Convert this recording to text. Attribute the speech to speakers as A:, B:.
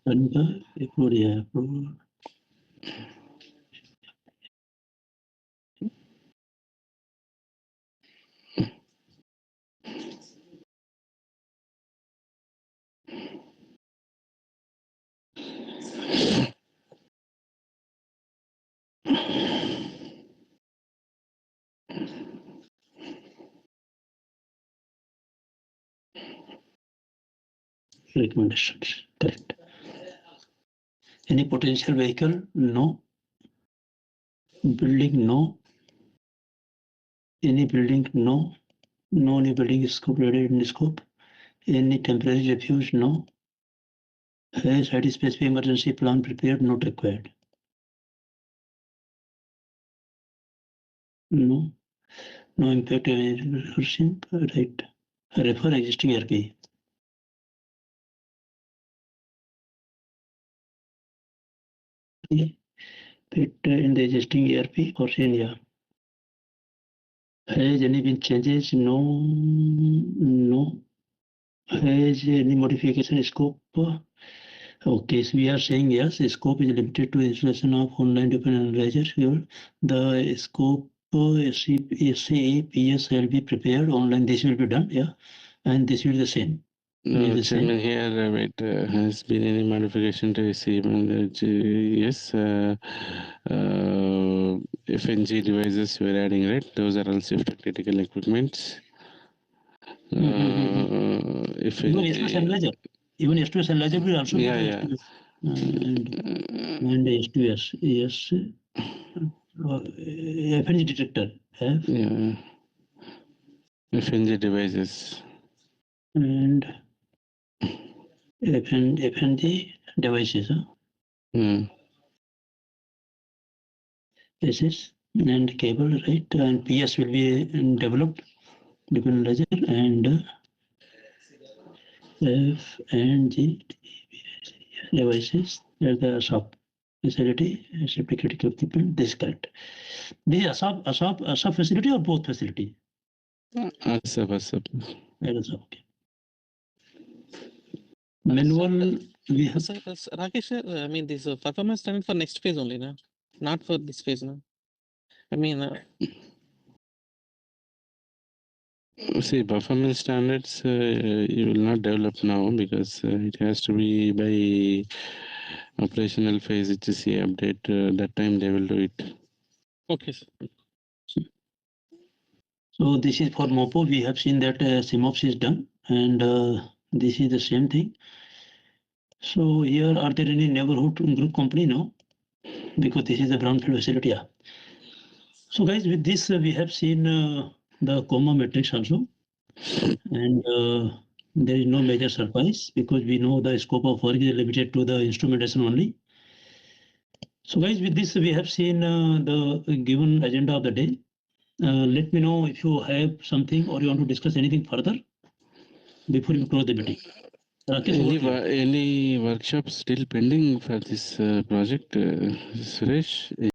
A: Approved. Recommendations, correct. Any potential vehicle? No. Building? No. Any building? No. No new building is scope added in the scope. Any temporary refuge? No. Has site-specific emergency plan prepared? Not required. No. No impact on rehearsing, right. Refer existing RP. Fit in the existing ERP or senior. Has any been changes? No. No. Has any modification scope? Okay, so we are saying yes, scope is limited to installation of online document analyzer. Here, the scope SAPS will be prepared online. This will be done, yeah, and this will be the same.
B: No, Chairman, here wait, has been any modification to SAP? Yes, FNG devices we are adding, right? Those are all safety critical equipments.
A: Even S2S analyzer. Even S2S analyzer will also be S2S. And S2S, yes. FNG detector.
B: Yeah. FNG devices.
A: And FNG devices. SS and cable, right? And PS will be developed, dependent ledger, and F and G devices at the ASAP facility, safety critical equipment. This is correct. This is ASAP facility or both facility?
B: ASAP.
A: ASAP, okay. Manual, we have.
C: Rakesh, I mean, this performance standard for next phase only, no? Not for this phase, no? I mean,
B: see, performance standards you will not develop now because it has to be by operational phase IITC update. That time they will do it.
C: Okay, sir.
A: So this is for MOPO. We have seen that SIMOPS is done, and this is the same thing. So here, are there any neighborhood group company? No, because this is a brownfield facility. Yeah. So guys, with this we have seen the comma matrix also, and there is no major surprise because we know the scope of work is limited to the instrumentation only. So guys, with this we have seen the given agenda of the day. Let me know if you have something or you want to discuss anything further before you close the meeting.
B: Any workshops still pending for this project, Suresh?